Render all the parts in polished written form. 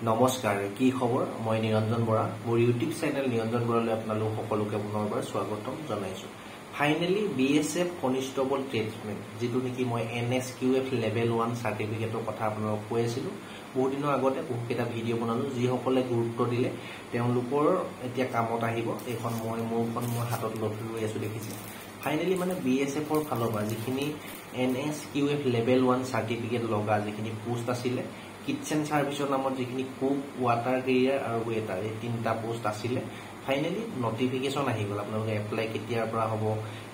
নমস্কাৰ কি খবৰ মই নিৰঞ্জন বৰা মোৰ ইউটিউব চেনেল নিৰঞ্জন বৰালৈ আপোনালোক সকলোকে পুনৰবাৰ স্বাগতম জনাইছো ফাইনালি বিএসএফ কনষ্টেবল ট্ৰেডমেন যেটো নেকি মই এনএসকিউএফ লেভেল 1 সাৰ্টিফিকেটৰ কথা আপোনালোকক কৈ আছিলো বহুত দিনৰ আগতে বহুকেইটা ভিডিঅ' বনালো যি সকলে গুৰুত্ব দিলে তেওঁলোকৰ এতিয়া কামত আহিব এইখন মই মোৰ হাতত লৈ আছো দেখিছে ফাইনালি মানে বিএসএফৰ ফালৰ পৰা যিখিনি এনএসকিউএফ লেভেল 1 সাৰ্টিফিকেট লগা যিখিনি পোষ্ট আছিল কিচেন সাৰ্ভিসৰ নামত যিখিনি কুক ওয়াটাৰ কেৰিয়াৰ আৰু ওয়েটার এই তিনটা পোস্ট আছিলে ফাইনালি নোটিফিকেশন আহি গল আপোনালোকে এপ্লাই কেতিয়াৰ পৰা হ'ব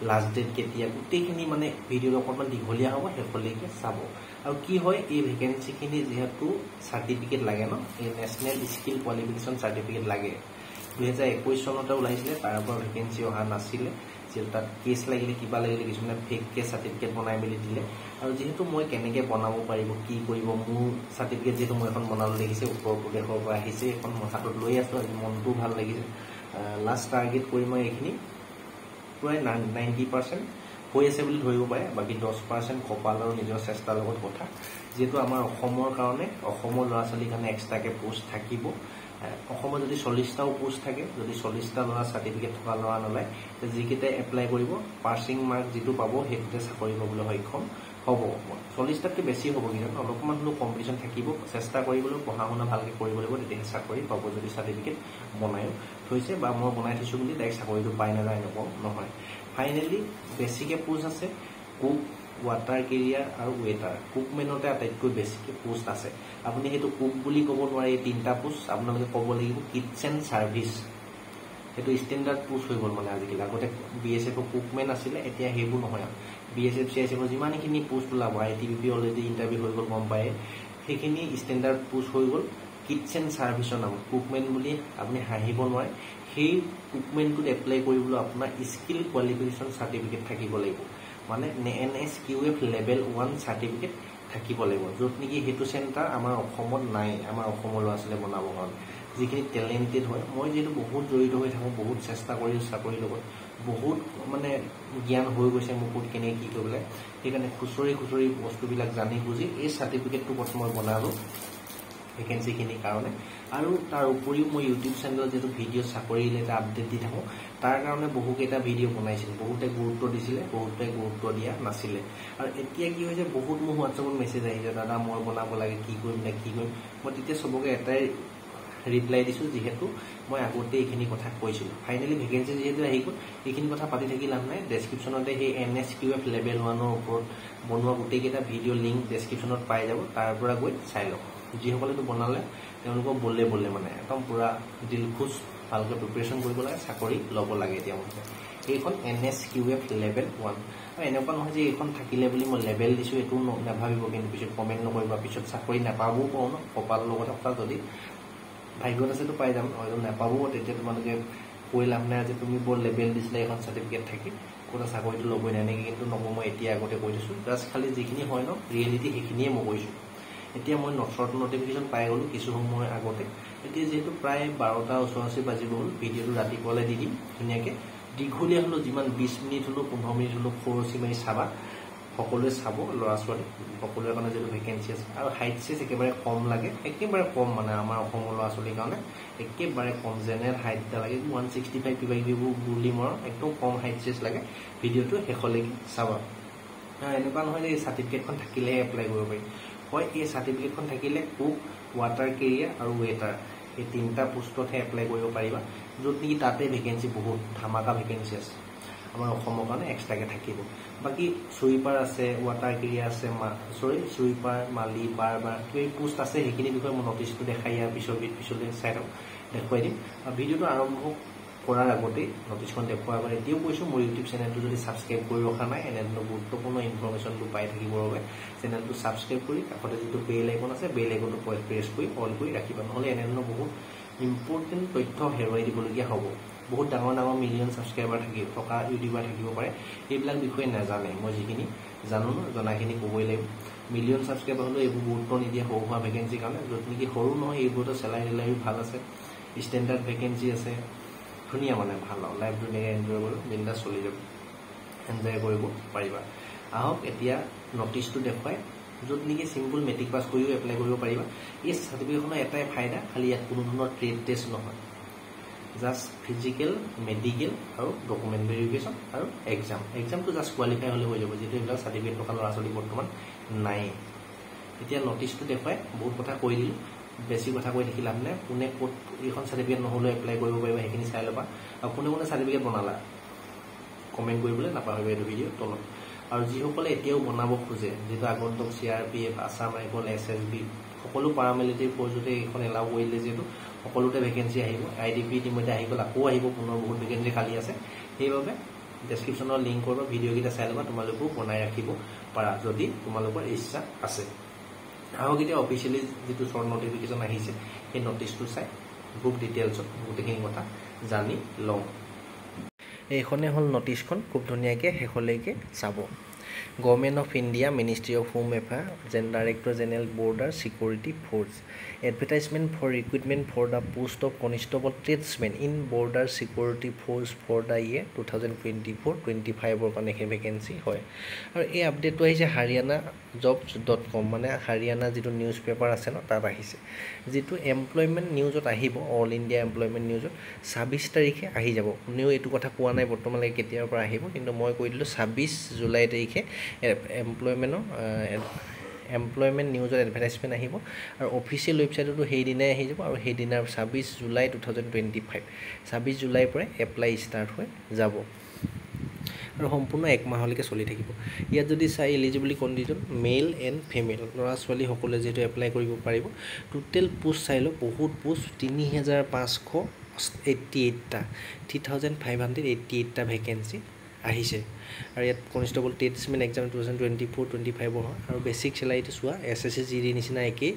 লাষ্ট ডেট কেতিয়া গোটেইখিনি মানে ভিডিঅ'ৰ অকমান দীঘলীয়া হ'ব হেফলৈকে চাব আৰু কি হয় এই ভ্যাকেন্সিখিনি যেহেতু সাৰ্টিফিকেট লাগে ন এই ন্যাশনাল স্কিল কোৱালিফিকেশন সাৰ্টিফিকেট লাগে 2021 চনতে ওলাইছিলে তাৰ পৰা ভ্যাকেন্সি অহা নাছিলে তাত কেছ লাগিলে কিবা লাগিলে কিছুমানে ফেক কেছ সাৰ্টিফিকেট বনাই মেলি দিলে আৰু যেহেতু মই কেনেকৈ বনাব পাৰিব কি কৰিব মোৰ সাৰ্টিফিকেট যেহেতু মই এখন বনালো দেখিছে উত্তৰ প্ৰদেশৰ পৰা আহিছে এখন মই হাতত লৈ আছো আজি মনটো ভাল লাগিছে লাষ্ট টাৰ্গেট কৰি মই এইখিনি প্ৰায় 90% হৈ আছে বুলি ধৰিব পাৰে বাকি 10% কপাল আৰু নিজৰ চেষ্টাৰ লগত কথা যেহেতু আমাৰ অসমৰ কাৰণে অসমৰ ল'ৰা ছোৱালীৰ কাৰণে এক্সট্ৰাকে পোষ্ট থাকিব অসমত যদি 40টাও পোষ্ট থাকে যদি 40টা ল'ৰা সাৰ্টিফিকেট থকা ল'ৰা নলয় যিকেইটা এপ্লাই কৰিব পাছিং মাৰ্ক যেটো পাব হেতুতে চাকৰি পাবলৈ সক্ষম হ'ব 40টাতকৈ বেছি হ'ব কিন্তু অলপমান হলেও কম্পিটিশন থাকিব চেষ্টা কৰিবলৈ পঢ়া শুনা ভালকৈ কৰিব লাগিব তেতিয়া চাকৰি পাব যদি সাৰ্টিফিকেট বনায়ো থৈছে বা মই বনাই থৈছো বুলি ডাইৰেক্ট চাকৰিটো পাই নাযায় নহয় ফাইনালি বেছিকে পোষ্ট আছে কুক ওয়াটাৰ কেৰিয়াৰ আৰু ওয়েটাৰ কুকমেনতে আটাইতকৈ বেছিকে পোষ্ট আছে আপুনি হেতু কুক বুলি ক'ব নোৱাৰে এই তিনটা পোষ্ট আপোনালোকে ক'ব লাগিব কিচেন সাৰ্ভিস হেতু স্ট্যান্ডার্ড পোষ্ট হৈ গল মানে আজিকালি আগতে বিএসএফ কুকমেন আছিল এতিয়া হেবু নহয় বিএসএফ সিএসএফ যিমানখিনি পোষ্ট ওলাব আইটিবিপি অলৰেডি ইন্টাৰভিউ হৈ গল গম পায় সেইখিনি স্ট্যান্ডাৰ্ড পোষ্ট হৈ গল কিচেন সাৰ্ভিসৰ নাম কুকমেন বুলি আপুনি হাঁহিব নোৱাৰে সেই কুকমেনটোত এপ্লাই কৰিবলৈ আপোনাৰ স্কিল কোৱালিফিকেশন সাৰ্টিফিকেট থাকিব লাগিব মানে এনএসকিউএফ লেভেল 1 সাৰ্টিফিকেট থাকিব লাগিব যত নেকি হেতু সেন্টাৰ আমাৰ অসমত নাই আমাৰ অসমৰ ল'ৰা ছোৱালী বনাব কাৰণে যিখিনি টেলেন্টেড হয় মই যেটো বহুত জড়িত হৈ থাকো বহুত চেষ্টা কৰি চাকৰি লগত বহুত মানে জ্ঞান হৈ গৈছে মোক কেনে কি কৰিলে সেইকাৰণে খুচৰি বস্তুবিলাক জানি বুজি এই সাৰ্টিফিকেটটো প্ৰথম মই বনালো ভ্যাকেন্সি খিনি কাৰণে আৰু তাৰ উপৰিও মই ইউটিউব চেনেলত যেটো ভিডিঅ' চাকৰি ৰিলেটেড আপডেট দি থাকো তাৰ কাৰণে বহুকেইটা ভিডিঅ' বনাইছিল বহুতে গুৰুত্ব দিছিলে বহুতে গুৰুত্ব দিয়া নাছিলে আৰু এতিয়া কি হৈছে বহুত মোৰ হোৱাটছআপত মেছেজ আহিছে দাদা মই বনাব লাগে কি কৰিম মই তেতিয়া সবকে এটাই ৰিপ্লাই দিছো যেহেতু মই আগতে এইখিনি কথা কৈছিলো ফাইনালি ভ্যাকেন্সি যেহেতু আহি গল এইখিনি কথা পাতি থাকি লাভ নাই ডেসক্ৰিপচনতে সেই এনএসকিউএফ লেভেল 1 ৰ ওপৰত বনোৱা গোটেইকেইটা ভিডিঅ' লিংক ডেসক্ৰিপচনত পাই যাব তাৰ পৰা গৈ চাই লওক যিসকলেতো বনালে তেওঁলোকক বলে মানে একদম পুৰা দিলখুশ ভালকৈ প্ৰিপাৰেচন কৰিব লাগে চাকৰি ল'ব লাগে এতিয়া মতে এইখন এনএসকিউএফ লেভেল 1 আৰু এনেকুৱা নহয় যে এইখন থাকিলে বুলি মই লেভেল দিছো এটো নাভাবিব কিন্তু পিছত কমেন্ট নকৰিবা পিছত চাকৰি নাপাবও পাও ন কপাল লগত কথা যদি ভাগ্যত আছে তো পাই যাম হয়তো নাপাবও তেতিয়া তোমালোকে কৈ লাভ নাই যে তুমি বৰ লেভেল দিছিলে এখন সাৰ্টিফিকেট থাকি কোটা চাকৰিটো ল'বই নাই নেকি কিন্তু নকওঁ মই এতিয়া আগতে কৈ দিছো জাস্ট খালি যিখিনি হয় ন ৰিয়েলিটি সেইখিনিয়ে মই কৈছো এতিয়া মই নটৰ নোটিফিকেশন পাই গলো কিছু সময় আগতে এতিয়া যেহেতু প্ৰায় 12টা ওচৰচি বাজিব হল ভিডিঅ'টো ৰাতিপুৱালে দি দিম ধুনীয়াকে দীঘলীয়া হলো যিমান 20 মিনিট হলো 15 মিনিট হলো খৰচি মাৰি চাবা সকলোৱে চাব ল'ৰা ছোৱালী সকলোৰে কাৰণে যেটো ভ্যাকেন্সি আছে আৰু হাইট চেজ একেবাৰে কম লাগে একেবাৰে কম মানে আমাৰ অসমৰ ল'ৰা ছোৱালীৰ কাৰণে একেবাৰে কম জেনেৰেল হাইট লাগে 165 কিবা কিবি বুলি মোৰ একদম কম হাইট চেজ লাগে ভিডিঅ'টো হেখলৈকে চাবা এনেকুৱা নহয় যে সাৰ্টিফিকেটখন থাকিলে এপ্লাই কৰিব পাৰি হয় এই সাৰ্টিফিকেটখন থাকিলে কুক ওয়াটাৰ কেৰিয়াৰ আৰু ওয়েটাৰ এই তিনটা পোষ্টতহে এপ্লাই কৰিব পাৰিবা যত নেকি তাতে ভ্যাকেন্সি বহুত ধামাকা ভ্যাকেন্সি আছে আমাৰ অসমৰ কাৰণে এক্সট্ৰাকে থাকিব বাকি সুইপাৰ আছে ওয়াটাৰ কেৰিয়াৰ আছে সুইপাৰ মালি বাৰ এই পোষ্ট আছে সেইখিনি বিষয়ে মই নটিচটো দেখাই ইয়াৰ পিছলৈ চাই লওক দেখুৱাই দিম ভিডিঅ'টো আৰম্ভ কৰাৰ আগতে নটিচখন দেখুৱাৰ আগতে এতিয়াও কৈছো মোৰ ইউটিউব চেনেলটো যদি সাবস্ক্ৰাইব কৰি ৰখা নাই এনে গুৰুত্বপূৰ্ণ ইনফৰমেশনটো পাই থাকিবৰ বাবে চেনেলটো সাবস্ক্ৰাইব কৰি কাষতে যিটো বেল আইকন আছে বেল আইকনটো প্ৰেছ কৰি অল কৰি ৰাখিবা নহলে এনে বহুত ইম্পৰ্টেন্ট তথ্য হেৰুৱাই দিবলগীয়া হ'ব বহুত ডাঙৰ মিলিয়ন সাবস্ক্ৰাইবাৰ থকা ইউটিউবাৰ থাকিব পাৰে এইবিলাক বিষয়ে নাজানে মই যিখিনি জানো জনাখিনি ক'বই লাগিব মিলিয়ন সাবস্ক্ৰাইবাৰ হলো এইবোৰ গুৰুত্ব নিদিয়ে সৰু হোৱা ভ্যাকেন্সি কাৰণে যত নেকি সৰু নহয় এইবোৰতো চেলাৰী ভাল আছে ষ্টেণ্ডাৰ্ড ভ্যাকেন্সি আছে ধুনীয়া মানে ভাল লাইফ ধুনীয়াকৈ এনজয় কৰিব বিন্দাছ চলি যাব এনজয় কৰিব পাৰিবা আহক এতিয়া নটিচটো দেখুৱাই য'ত নেকি চিম্পল মেট্ৰিক পাছ কৰিও এপ্লাই কৰিব পাৰিবা এই চাৰ্টিফিকেটখনৰ এটাই ফাইদা খালি ইয়াত কোনো ধৰণৰ ট্ৰেড টেষ্ট নহয় জাষ্ট ফিজিকেল মেডিকেল আৰু ডকুমেণ্ট ভেৰিফিকেশ্যন আৰু এক্সামটো জাষ্ট কোৱালিফাই হ'লে হৈ যাব যিটো এইবিলাক চাৰ্টিফিকেট থকা ল'ৰা ছোৱালী বৰ্তমান নাই এতিয়া নটিচটো দেখুৱাই বহুত কথা কৈ দিলোঁ বেছি কথা কৈ থাকি লাভ নাই কোনে ক'ত এইখন চাৰ্টিফিকেট নহ'লেও এপ্লাই কৰিব পাৰিবা সেইখিনি চাই ল'বা আৰু কোনে কোনে চাৰ্টিফিকেট বনালা কমেণ্ট কৰিবলৈ নাপাহৰিবা এইটো ভিডিঅ' তলত আৰু যিসকলে এতিয়াও বনাব খোজে যিটো আগন্তুক CRPF আছাম ৰাইফল SSB সকলো পাৰামিলিটাৰী ফ'ৰ্চতে এইখন এলাউ কৰিলে যিহেতু সকলোতে ভেকেঞ্চি আহিব IDP ইতিমধ্যে আহি গ'ল আকৌ আহিব পুনৰ বহুত ভেকেঞ্চি খালী আছে সেইবাবে ডেছক্ৰিপশ্যনৰ লিংকৰ পৰা ভিডিঅ'কেইটা চাই ল'বা তোমালোকেও বনাই ৰাখিব পাৰা যদি তোমালোকৰ ইচ্ছা আছে আহক এতিয়া অফিচিয়েলি যিটো শ্বৰ্ট নটিফিকেশ্যন আহিছে সেই নটিচটো চাই গ্ৰুপ ডিটেইলছত গোটেইখিনি কথা জানি লওঁ এইখনে হ'ল নটিচখন খুব ধুনীয়াকৈ শেষলৈকে চাব government of India ministry of home affair director general border security force advertisement for recruitment for the post of constable tradesmen in border security force for the year 2024-25 কাৰণে সেই ভেকেঞ্চি হয় আৰু এই আপডেটটো আহিছে হাৰিয়ানা jobs.com মানে হাৰিয়ানা যিটো নিউজ পেপাৰ আছে ন তাত আহিছে যিটো এমপ্লয়মেণ্ট নিউজত আহিব অল ইণ্ডিয়া এমপ্লয়মেণ্ট নিউজত 26 তাৰিখে আহি যাব কোনেও এইটো কথা কোৱা নাই বৰ্তমানলৈকে কেতিয়াৰ পৰা আহিব কিন্তু মই কৈ দিলোঁ 26 জুলাই তাৰিখে এমপ্লয়মেণ্ট নিউজত এডভাৰটাইজমেণ্ট আহিব আৰু অফিচিয়েল ৱেবছাইটতো সেইদিনাই আহি যাব আৰু সেইদিনাৰ 26 জুলাই 2025 26 জুলাইৰ পৰা এপ্লাই ষ্টাৰ্ট হৈ যাব আৰু সম্পূৰ্ণ এক মাহলৈকে চলি থাকিব ইয়াত যদি চাই eligibility condition male and female ল'ৰা ছোৱালী সকলে যেহেতু এপ্লাই কৰিব পাৰিব টোটেল পোষ্ট চাই লওক বহুত পোষ্ট 3588টা 3588টা ভেকেঞ্চি আহিছে আৰু ইয়াত কনষ্টেবল ট্ৰেডছমেন এক্সাম 2024-25 হয় আৰু বেছিক চেলাৰীটো চোৱা SSC GD নিচিনা একেই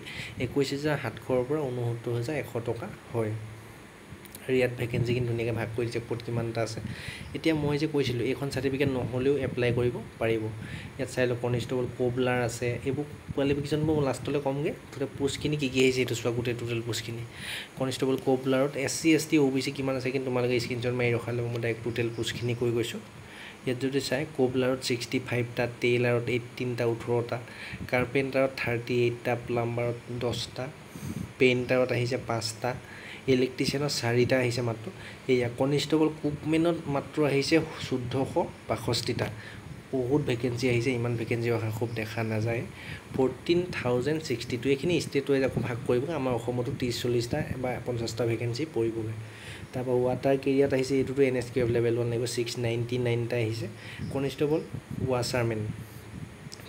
21,700 পৰা 69,100 টকা হয় আৰু ইয়াত ভেকেঞ্চি কিন্তু ধুনীয়াকৈ ভাগ কৰি দিছে ক'ত কিমানটা আছে এতিয়া মই যে কৈছিলোঁ এইখন চাৰ্টিফিকেট নহ'লেও এপ্লাই কৰিব পাৰিব ইয়াত চাই লওক কনষ্টেবল কোবলাৰ আছে এইবোৰ কোৱালিফিকেশ্যনবোৰ মই লাষ্টলৈ ক'মগৈ গোটেই পোষ্টখিনি কি আহিছে এইটো চোৱা গোটেই টোটেল পোষ্টখিনি কনষ্টেবল কোবলাৰত SC ST OBC কিমান আছে কিন্তু তোমালোকে স্ক্ৰীনশ্বট মাৰি ৰখাই ল'ব মই ডাইৰেক্ট টোটেল পোষ্টখিনি কৈ গৈছোঁ ইয়াত যদি চাই কোবলাৰত 65টা টেইলাৰত 18টা 18টা কাৰ্পেণ্টাৰত 38টা প্লাম্বাৰত 10টা পেইণ্টাৰত আহিছে 5টা ইলেক্ট্ৰিচিয়ানত 4টা আহিছে মাত্ৰ এয়া কনষ্টেবল কুকমেনত মাত্ৰ আহিছে 1462টা বহুত ভেকেঞ্চি আহিছে ইমান ভেকেঞ্চি অহা খুব দেখা নাযায় 14,062 এইখিনি ষ্টেট ৱাইজ আকৌ ভাগ কৰিব আমাৰ অসমতো 30-40টা বা 50টা ভেকেঞ্চি পৰিবগৈ তাৰপৰা ৱাটাৰ কেৰিয়াত আহিছে এইটোতো NSQF লেভেল 1 লাগিব 699টা আহিছে কনষ্টেবল ৱাছাৰমেন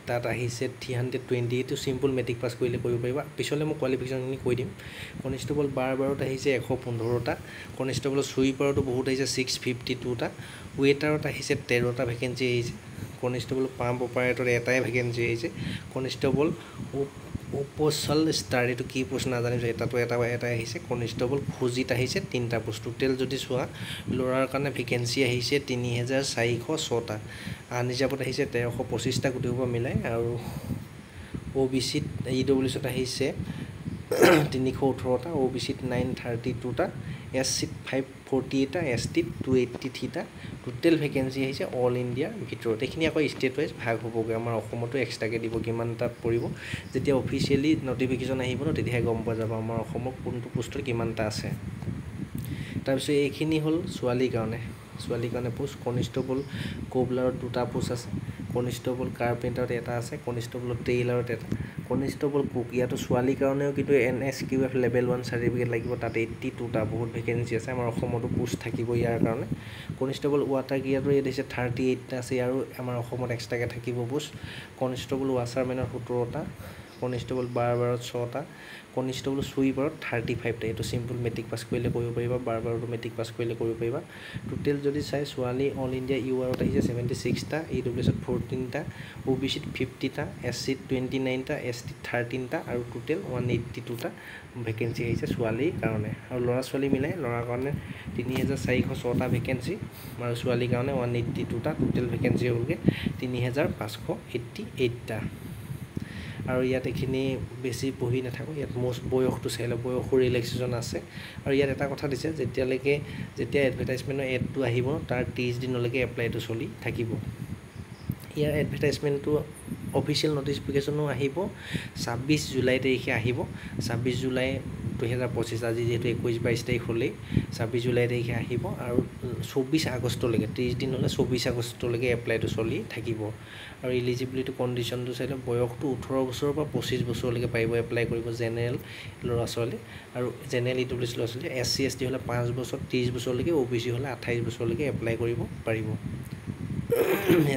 তাত আহিছে 320 এইটো চিম্পল মেট্ৰিক পাছ কৰিলে কৰিব পাৰিবা পিছলৈ মই কোৱালিফিকেশ্যনখিনি কৈ দিম কনষ্টেবল বাৰত আহিছে 115টা কনষ্টেবল চুইপাৰতো বহুত আহিছে 652টা ৱেটাৰত আহিছে 13টা ভেকেঞ্চি আহিছে কনষ্টেবল পাম্প অপাৰেটৰ এটাই ভেকেঞ্চি আহিছে কনষ্টেবল উপচল ষ্টাৰ এইটো কি পোষ্ট নাজানিম এটাতো এটা আহিছে কনষ্টেবল খুজিত আহিছে 3টা পোষ্ট টোটেল যদি চোৱা ল'ৰাৰ কাৰণে ভেকেঞ্চি আহিছে 3,406টা আনৰিজাৰ্ভত আহিছে 1,325টা গোটেইবোৰ মিলাই আৰু OBCত EWCত আহিছে 318টা OBCত 932টা SCত 548টা STত 283টা টোটেল ভেকেঞ্চি আহিছে অল ইণ্ডিয়াৰ ভিতৰত এইখিনি আকৌ ষ্টেট ৱাইজ ভাগ হ'বগৈ আমাৰ অসমতো এক্সট্ৰাকৈ দিব কিমান তাত পৰিব যেতিয়া অফিচিয়েলি নটিফিকেশ্যন আহিব ন তেতিয়াহে গম পোৱা যাব আমাৰ অসমত কোনটো পোষ্টৰ কিমানটা আছে তাৰপিছত এইখিনি হ'ল ছোৱালীৰ কাৰণে পোষ্ট কনষ্টেবল কোবলাৰত 2টা পোষ্ট আছে কনষ্টেবল কাৰ্পেণ্টাৰত এটা আছে কনষ্টেবল টেইলাৰত এটা কনষ্টেবল কুক ইয়াতো ছোৱালীৰ কাৰণেও কিন্তু NSQF লেভেল 1 চাৰ্টিফিকেট লাগিব তাত 82টা বহুত ভেকেঞ্চি আছে আমাৰ অসমতো পোষ্ট থাকিব ইয়াৰ কাৰণে কনষ্টেবল ৱাটাৰ গিয়াৰটো ইয়াত দিছে 38টা আছে আৰু আমাৰ অসমত এক্সট্ৰাকৈ থাকিব পোষ্ট কনষ্টেবল ৱাছাৰমেনৰ 17টা কনষ্টেবল বাৰত 6টা কনষ্টেবল চুইপাৰত 35টা এইটো চিম্পল মেট্ৰিক পাছ কৰিলে কৰিব পাৰিবা বাৰতো মেট্ৰিক পাছ কৰিলে কৰিব পাৰিবা টোটেল যদি চাই ছোৱালী অল ইণ্ডিয়া URত আহিছে 76টা EWCত 14টা OBCত 50টা SCত 29টা STত 13টা আৰু টোটেল 182টা ভেকেঞ্চি আহিছে ছোৱালীৰ কাৰণে আৰু ল'ৰা ছোৱালী মিলাই ল'ৰাৰ কাৰণে 3,406টা ভেকেঞ্চি আৰু ছোৱালীৰ কাৰণে 182টা টোটেল ভেকেঞ্চি হ'লগৈ 3,588টা আৰু ইয়াত এইখিনি বেছি বহি নাথাকোঁ ইয়াত most বয়সটো চাই লওক বয়সৰ ৰিলেক্সেশ্যন আছে আৰু ইয়াত এটা কথা দিছে যেতিয়া এডভাৰটাইজমেণ্টৰ এডটো আহিব তাৰ 30 দিনলৈকে এপ্লাইটো চলি থাকিব ইয়াৰ এডভাৰটাইজমেণ্টটো অফিচিয়েল নটিফিকেশ্যনো আহিব 26 জুলাই তাৰিখে আহিব 26 জুলাই 2025 আজি যেহেতু 21-22 তাৰিখ হ'লেই 26 জুলাই তাৰিখে আহিব আৰু 24 আগষ্টলৈকে 30 দিন হ'লে 24 আগষ্টলৈকে এপ্লাইটো চলি থাকিব আৰু ইলিজিবিলিটি কণ্ডিশ্যনটো চাইলে বয়সটো 18 বছৰৰ পৰা 25 বছৰলৈকে পাৰিব এপ্লাই কৰিব জেনেৰেল ল'ৰা ছোৱালী আৰু জেনেৰেল ইডব্লিউএছ ল'ৰা ছোৱালী SC ST হ'লে 5 বছৰ 30 বছৰলৈকে OBC হ'লে 28 বছৰলৈকে এপ্লাই কৰিব পাৰিব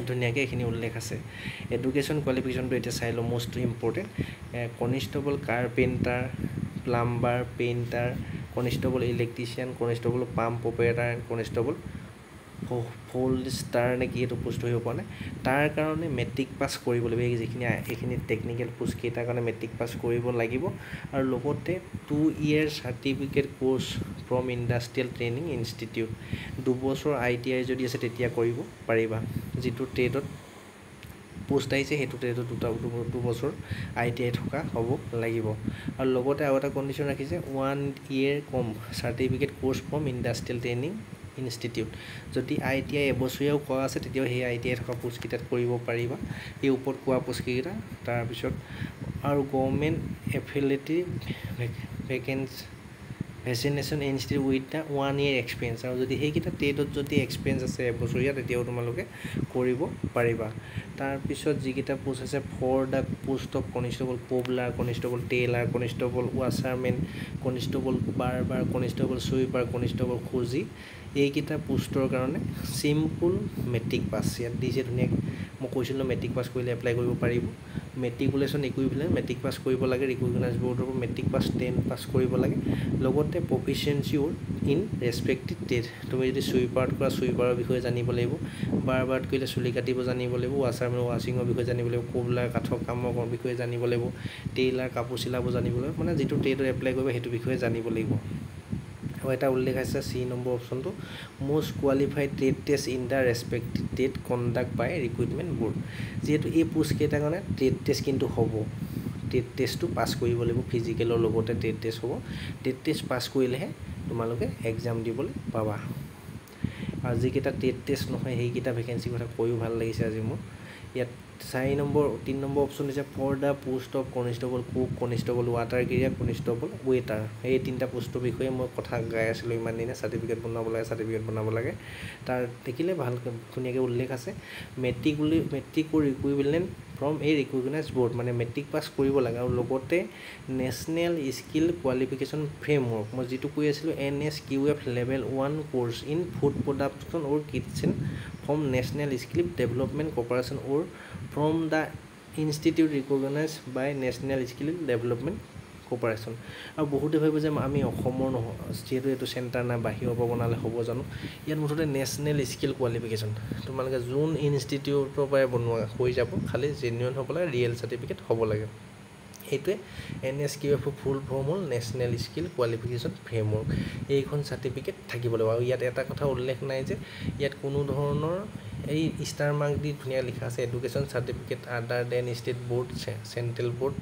ধুনীয়াকৈ এইখিনি উল্লেখ আছে এডুকেশ্যন কোৱালিফিকেশ্যনটো এতিয়া চাই লওঁ most important constable carpenter plumber painter constable electrician constable pump operator and constable ফ'লষ্টাৰ নে কি এইটো পোষ্ট হৈ পোৱা নাই তাৰ কাৰণে মেট্ৰিক পাছ কৰিব লাগিব এইখিনি টেকনিকেল পোষ্ট কেইটাৰ কাৰণে মেট্ৰিক পাছ কৰিব লাগিব আৰু লগতে 2 year certificate course from industrial training institute 2 বছৰ ITI যদি আছে তেতিয়া কৰিব পাৰিবা যিটো ট্ৰেডত পোষ্ট আহিছে সেইটো ট্ৰেডত 2 বছৰ ITI থকা হ'ব লাগিব আৰু লগতে আৰু এটা কণ্ডিশ্যন ৰাখিছে 1 year com certificate course from industrial training institute যদি ITI এবছৰীয়াও কৰা আছে তেতিয়াও সেই ITI থকা পোষ্টকেইটাত কৰিব পাৰিবা এই ওপৰত কোৱা পোষ্টকেইটা তাৰপিছত আৰু government affiliated vaccination institute with the 1 year experience আৰু যদি সেইকেইটা ট্ৰেডত যদি এক্সপিৰিয়েঞ্চ আছে এবছৰীয়া তেতিয়াও তোমালোকে কৰিব পাৰিবা তাৰপিছত যিকেইটা পোষ্ট আছে for the post of constable cobbler constable tailor constable washerman constable barber constable sweeper constable খুজি এইকেইটা পোষ্টৰ কাৰণে চিম্পুল মেট্ৰিক পাছ ইয়াত দিছে ধুনীয়াকৈ মই কৈছিলোঁ মেট্ৰিক পাছ কৰিলে এপ্লাই কৰিব পাৰিব মেট্ৰিকুলেশ্যন ইকুইভেলেণ্ট মেট্ৰিক পাছ কৰিব লাগে ৰিকগনাইজ বৰ্ডৰ পৰা মেট্ৰিক পাছ 10 পাছ কৰিব লাগে লগতে প্ৰফিচিয়েঞ্চি ইন ৰেচপেক্টিভ ট্ৰেড তুমি যদি চুইপাৰত কৰা চুইপাৰৰ বিষয়ে জানিব লাগিব বাৰ্বাৰত কৰিলে চুলি কাটিব জানিব লাগিব ৱাছাৰমেন ৱাছিঙৰ বিষয়ে জানিব লাগিব কোবলাৰ কাঠৰ কামৰ বিষয়ে জানিব লাগিব টেইলাৰ কাপোৰ চিলাব জানিব লাগিব মানে যিটো ট্ৰেডত এপ্লাই কৰিব সেইটো বিষয়ে জানিব লাগিব আৰু এটা উল্লেখ আছে C নম্বৰ অপশ্যনটো most qualified trade test in the respective trade conduct by recruitment board যেহেতু এই পোষ্টকেইটাৰ কাৰণে ট্ৰেড টেষ্ট কিন্তু হ'ব ট্ৰেড টেষ্টটো পাছ কৰিব লাগিব ফিজিকেলৰ লগতে ট্ৰেড টেষ্ট হ'ব ট্ৰেড টেষ্ট পাছ কৰিলেহে তোমালোকে এক্সাম দিবলৈ পাবা আৰু যিকেইটা ট্ৰেড টেষ্ট নহয় সেইকেইটা ভেকেঞ্চিৰ কথা কৈও ভাল লাগিছে আজি মোৰ ইয়াত 3 নম্বৰ অপশ্যন দিছে for the post of constable cook constable water carrier constable waiter এই তিনিটা পোষ্টৰ বিষয়ে মই কথা গাই আছিলোঁ ইমান দিনে চাৰ্টিফিকেট বনাব লাগে তাৰ দেখিলে ভাল ধুনীয়াকৈ উল্লেখ আছে মেট্ৰিকৰ ইকুইভেলেণ্ট ফ্ৰম এই ৰিকগনাইজ বৰ্ড মানে মেট্ৰিক পাছ কৰিব লাগে আৰু লগতে নেশ্যনেল স্কিল কোৱালিফিকেশ্যন ফ্ৰেমৱৰ্ক মই যিটো কৈ আছিলোঁ NSQF level 1 course in food production or kitchen from national skill development corporation or from the institute recognize by national skill development corporation আৰু বহুতে ভাবিব যে আমি অসমৰ নহয় যিহেতু এইটো চেণ্টাৰ নাই বাহিৰৰ পৰা বনালে হ'ব জানো ইয়াত মুঠতে নেশ্যনেল স্কিল কোৱালিফিকেশ্যন তোমালোকে যোন ইনষ্টিটিউটৰ পৰাই বনোৱা হৈ যাব খালি জেনুইন হ'ব লাগে ৰিয়েল চাৰ্টিফিকেট হ'ব লাগে এইটোৱে NSQF ফুল ফৰ্ম হ'ল নেশ্যনেল স্কিল কোৱালিফিকেশ্যন ফ্ৰেমৱৰ্ক এইখন চাৰ্টিফিকেট থাকিব লাগিব আৰু ইয়াত এটা কথা উল্লেখ নাই যে ইয়াত কোনো ধৰণৰ এই ষ্টাৰ মাৰ্ক দি ধুনীয়া লিখা আছে education certificate other than state board central board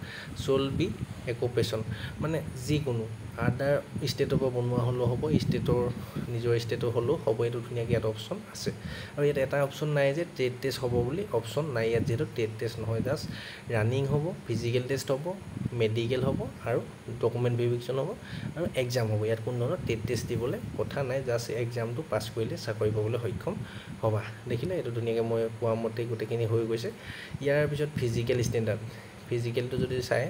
shall be occupation মানে যিকোনো আদাৰ ষ্টেটৰ পৰা বনোৱা হ'লেও হ'ব ষ্টেটৰ নিজৰ ষ্টেটৰ হ'লেও হ'ব এইটো ধুনীয়াকৈ ইয়াত অপশ্যন আছে আৰু ইয়াত এটা অপশ্যন নাই যে ট্ৰেড টেষ্ট হ'ব বুলি অপশ্যন নাই ইয়াত যিহেতু ট্ৰেড টেষ্ট নহয় জাষ্ট ৰানিং হ'ব ফিজিকেল টেষ্ট হ'ব মেডিকেল হ'ব আৰু ডকুমেণ্ট ভেৰিফিকেশ্যন হ'ব আৰু এক্সাম হ'ব ইয়াত কোনো ধৰণৰ ট্ৰেড টেষ্ট দিবলৈ কথা নাই জাষ্ট এক্সামটো পাছ কৰিলে চাকৰি পাবলৈ সক্ষম হ'বা দেখিলে এইটো ধুনীয়াকৈ মই কোৱা মতে গোটেইখিনি হৈ গৈছে ইয়াৰ পিছত ফিজিকেল ষ্টেণ্ডাৰ্ড ফিজিকেলটো যদি চাই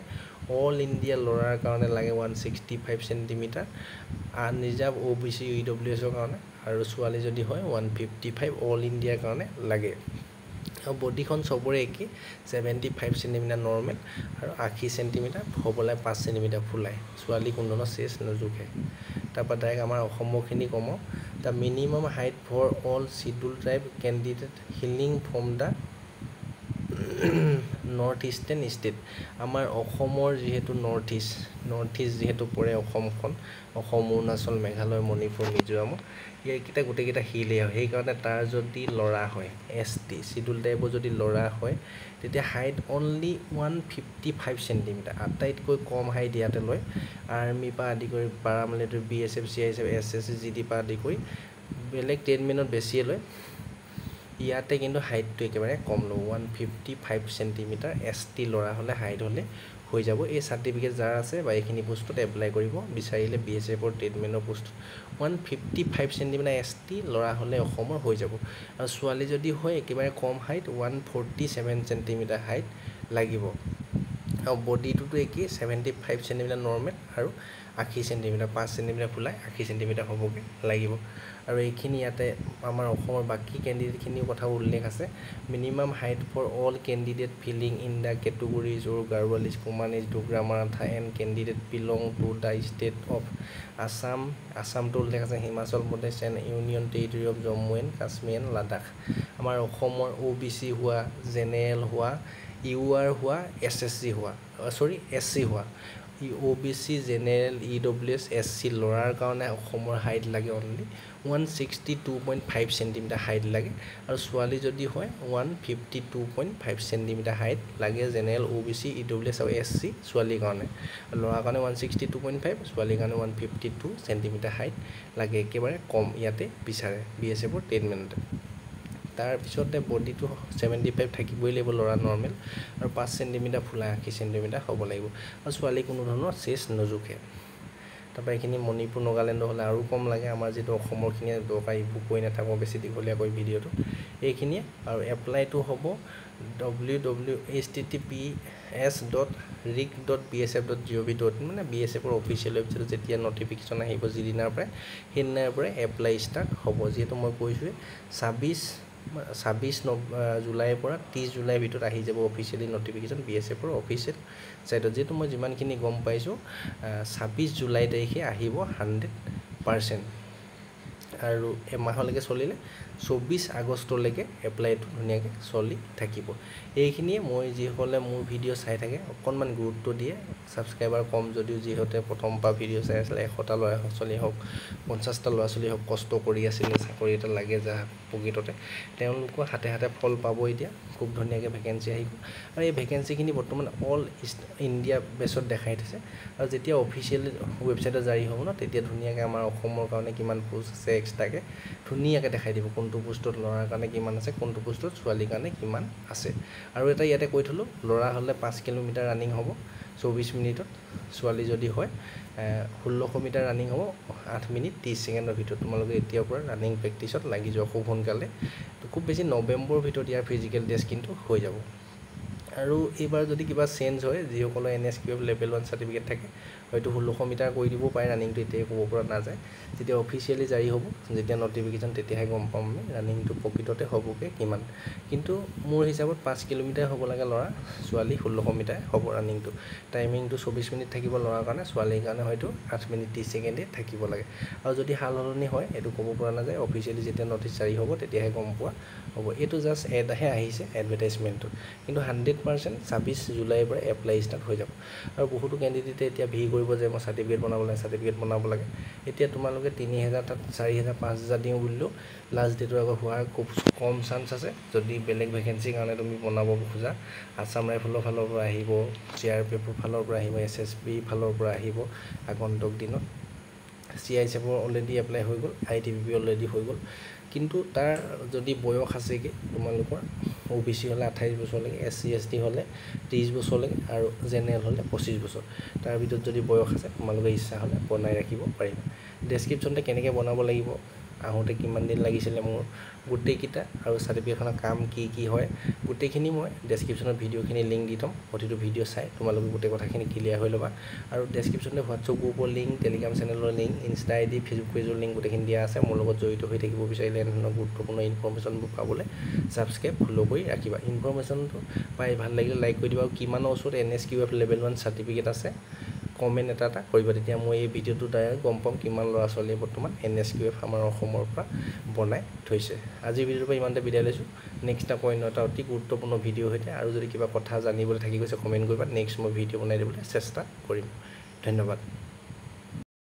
অল ইণ্ডিয়া ল'ৰাৰ কাৰণে লাগে 165 চেণ্টিমিটাৰ আনৰিজাৰ্ভ OBC EWSৰ কাৰণে আৰু ছোৱালী যদি হয় 155 অল ইণ্ডিয়াৰ কাৰণে লাগে আৰু বডিখন চবৰে একেই 75 চেণ্টিমিটাৰ নৰ্মেল আৰু 80 চেণ্টিমিটাৰ হ'বলৈ 5 চেণ্টিমিটাৰ ফুলাই ছোৱালী কোনো ধৰণৰ চেষ্ট নোজোখে তাৰপৰা ডাইৰেক্ট আমাৰ অসমৰখিনি কমওঁ the minimum height for all schedule tribe candidate hailing from the north eastern state আমাৰ অসমৰ যিহেতু নৰ্থ ইষ্ট যিহেতু পৰে অসমখন অসম অৰুণাচল মেঘালয় মণিপুৰ মিজোৰাম এইকেইটা গোটেইকেইটা হিলেই হয় সেইকাৰণে তাৰ যদি ল'ৰা হয় ST চিডুল ট্ৰাইবৰ যদি ল'ৰা হয় তেতিয়া হাইট অনলি 155 চেণ্টিমিটাৰ আটাইতকৈ কম হাইট ইয়াতে লয় আৰ্মিৰ পৰা আদি কৰি ইয়াতে কিন্তু হাইটটো একেবাৰে কম ল'ব 155 সেন্টিমিটাৰ এছটি ল'ৰা হ'লে হাইট হ'লে হৈ যাব এই সাৰ্টিফিকেট যাৰ আছে বা এইখিনি পোষ্টত এপ্লাই কৰিব বিচাৰিলে বিএছএফৰ ট্ৰেডমেনৰ পোষ্টত 155 সেন্টিমিটাৰ এছটি ল'ৰা হ'লে অসমৰ হৈ যাব আৰু ছোৱালী যদি হয় একেবাৰে কম হাইট 147 সেন্টিমিটাৰ হাইট লাগিব আৰু বডিটোতো একেই 75 সেন্টিমিটাৰ নৰ্মেল আৰু 80 সেন্টিমিটাৰ 5 সেন্টিমিটাৰ ফুলাই 80 সেন্টিমিটাৰ হ'বগে লাগিব আৰু এইখিনি ইয়াতে আমাৰ অসমৰ বাকি ক্যান্ডিডেটখিনিৰ কথা উল্লেখ আছে minimum height for all candidate falling in the categories or Garhwalis Kumaonis Dogra Maratha and candidate belong to the state of আসামটো উল্লেখ আছে Himachal Pradesh and union territory of Jammu and Kashmir and Ladakh আমাৰ অসমৰ OBC হোৱা জেনেৰেল হোৱা UR হোৱা SSC হোৱা SC হোৱা OBC জেনেৰেল EWS SC ল'ৰাৰ কাৰণে অসমৰ হাইট লাগে অনলি 162.5 সেন্টিমিটাৰ হাইট লাগে আৰু ছোৱালী যদি হয় 152.5 সেন্টিমিটাৰ হাইট লাগে জেনেৰেল OBC EWS আৰু SC ছোৱালীৰ কাৰণে ল'ৰাৰ কাৰণে 162.5 ছোৱালীৰ কাৰণে 152 সেন্টিমিটাৰ হাইট লাগে একেবাৰে কম ইয়াতে বিচাৰে বিএছএফৰ ট্ৰেডমেনতে তাৰ পিছতে বডিটো 75 থাকিবই লাগিব ল'ৰা নৰ্মেল আৰু 5 সেন্টিমিটাৰ ফুলাই 80 সেন্টিমিটাৰ হ'ব লাগিব আৰু ছোৱালী কোনো ধৰণৰ চেষ্ট নজুখে তাৰপৰা এইখিনি মণিপুৰ নাগালেণ্ড হ'লে আৰু কম লাগে আমাৰ যেটো অসমৰখিনিয়ে দৰকাৰ ইবোৰ কৈ নাথাকো বেছি দীঘলীয়াকৈ ভিডিঅ'টো এইখিনিয়ে আৰু এপ্লাইটো হ'ব www.https.rig.bsf.gov.in মানে বিএছএফৰ অফিচিয়েল ৱেবছাইটত যেতিয়া নটিফিকেশ্যন আহিব যিদিনাৰ পৰা সেইদিনাৰ পৰা এপ্লাই ষ্টাৰ্ট হ'ব যিহেতু মই কৈছোৱে 26 জুলাইৰ পৰা 30 জুলাইৰ ভিতৰত আহি যাব অফিচিয়েলি নটিফিকেশ্যন বিএছএফৰ অফিচিয়েল সাইটত যেটো মই যিমানখিনি গম পাইছো 26 জুলাই তাৰিখে আহিব 100% আৰু এমাহলৈকে চলিলে 24 আগষ্টলৈকে এপ্লাইটো ধুনীয়াকৈ চলি থাকিব এইখিনিয়ে মই যিসকলে মোৰ ভিডিঅ' চাই থাকে অকণমান গুৰুত্ব দিয়ে সাবস্ক্ৰাইবাৰ কম যদিও যিহতে প্ৰথমবাৰ ভিডিঅ' চাই আছিল 100টা ল'ৰা ছোৱালী হওক 50টা ল'ৰা ছোৱালী হওক কষ্ট কৰি আছিল চাকৰি এটা লাগে যা প্ৰকৃততে তেওঁলোকৰ হাতে হাতে ফল পাব এতিয়া খুব ধুনীয়াকৈ ভেকেন্সি আহিব আৰু এই ভেকেন্সিখিনি বৰ্তমান অল ইণ্ডিয়া বেছত দেখাই দিছে আৰু যেতিয়া অফিচিয়েল ৱেবছাইটত জাৰি হ'ব ন তেতিয়া ধুনীয়াকৈ আমাৰ অসমৰ কাৰণে কিমান পোষ্ট আছে এক্সট্ৰাকৈ ধুনীয়াকৈ দেখাই দিব কোনটো পোষ্টত ল'ৰাৰ কাৰণে কিমান আছে কোনটো পোষ্টত ছোৱালীৰ কাৰণে কিমান আছে আৰু এটা ইয়াতে কৈ থলো ল'ৰা হ'লে 5 কিলোমিটাৰ ৰানিং হ'ব 24 মিনিটত ছোৱালী যদি হয় 1600 মিটাৰ ৰানিং হ'ব 8 মিনিট 30 ছেকেণ্ডৰ ভিতৰত তোমালোকে এতিয়াৰ পৰা ৰানিং প্ৰেক্টিছত লাগি যোৱা খুব সোনকালে খুব বেছি নৱেম্বৰৰ ভিতৰত ইয়াৰ ফিজিকেল টেষ্ট কিন্তু হৈ যাব আৰু এইবাৰ যদি কিবা চেঞ্জ হয় যিসকলৰ NSQF লেভেল 1 সাৰ্টিফিকেট থাকে হয়তো 1600 মিটাৰ কৰি দিব পাৰে ৰানিংটো এতিয়া ক'ব পৰা নাযায় যেতিয়া অফিচিয়েলি জাৰি হ'ব যেতিয়া নটিফিকেশ্যন তেতিয়াহে গম পাম আমি ৰানিংটো প্ৰকৃততে হ'বগে কিমান কিন্তু মোৰ হিচাপত 5 কিলোমিটাৰ হ'ব লাগে ল'ৰা ছোৱালী 1600 মিটাৰ হ'ব ৰানিংটো টাইমিংটো 24 মিনিট থাকিব ল'ৰাৰ কাৰণে ছোৱালীৰ কাৰণে হয়তো 8 মিনিট 30 ছেকেণ্ডে থাকিব লাগে আৰু যদি হাল হলনি হয় এইটো ক'ব পৰা নাযায় অফিচিয়েলি যেতিয়া নটিচ জাৰি হ'ব তেতিয়াহে গম পোৱা হ'ব এইটো জাষ্ট এডহে আহিছে এডভাৰটাইজমেণ্টটো কিন্তু 100% 26 জুলাইৰ পৰা এপ্লাই ষ্টাৰ্ট হৈ যাব আৰু বহুতো ক্যান্ডিডেটে এতিয়া ভিৰ কৰিব যে মই সাৰ্টিফিকেট বনাব লাগে এতিয়া তোমালোকে 3000 তাত 4000 5000 দিও বুলিলো লাষ্ট ডেটৰ আগত হোৱাৰ খুব কম চান্স আছে যদি বেলেগ ভেকেন্সিৰ কাৰণে তুমি বনাব খোজা আসাম ৰাইফলৰ ফালৰ পৰা আহিব CRPFৰ ফালৰ পৰা আহিব SSB ফালৰ পৰা আহিব আগন্তুক দিনত CISF অলৰেডি এপ্লাই হৈ গ'ল ITBP অলৰেডি হৈ গ'ল কিন্তু তাৰ যদি বয়স আছে কি তোমালোকৰ OBC হলে 28 বছৰলৈকে SC ST হলে 30 বছৰলৈকে আৰু জেনেৰেল হলে 25 বছৰ তাৰ ভিতৰত যদি বয়স আছে তোমালোকে ইচ্ছা হলে বনাই ৰাখিব পাৰিবা ডেসক্ৰিপচনতে কেনেকৈ বনাব লাগিব আহোতে কিমান দিন লাগিছিলে মোৰ গোটেইকিটা আৰু সাৰ্টিফিকেটখনৰ কাম কি হয় গোটেইখিনি মই ডেসক্ৰিপচনত ভিডিঅ'খিনি লিংক দি থম প্ৰতিটো ভিডিঅ' চাই তোমালোকে গোটেই কথাখিনি ক্লিয়াৰ হৈ ল'বা আৰু ডেসক্ৰিপচনতে হোৱাটছআপ গ্ৰুপৰ লিংক টেলিগ্ৰাম চেনেলৰ লিংক ইনষ্টা ID ফেচবুক পেজৰ লিংক গোটেইখিনি দিয়া আছে মোৰ লগত জড়িত হৈ থাকিব বিচাৰিলে এনেধৰণৰ গুৰুত্বপূৰ্ণ ইনফৰমেশ্যনবোৰ পাবলৈ সাবস্ক্ৰাইব ফলো কৰি ৰাখিবা ইনফৰমেশ্যনটো পাই ভাল লাগিলে লাইক কৰি দিবা আৰু কিমানৰ ওচৰত NSQF লেভেল 1 সাৰ্টিফিকেট আছে কমেন্ট এটা কৰিবা তেতিয়া মই এই ভিডিঅ'টো ডাইৰেক্ট গম পাম কিমান ল'ৰা ছোৱালী বৰ্তমান NSQF আমাৰ অসমৰ পৰা বনাই থৈছে আজি ভিডিঅ'ৰ পৰা ইমানতে বিদায় লৈছো নেক্সট এটা পইণ্ট এটা অতি গুৰুত্বপূৰ্ণ ভিডিঅ' হৈছে আৰু যদি কিবা কথা জানিবলৈ থাকি গৈছে কমেন্ট কৰিবা নেক্সট মই ভিডিঅ' বনাই দিবলৈ চেষ্টা কৰিম ধন্যবাদ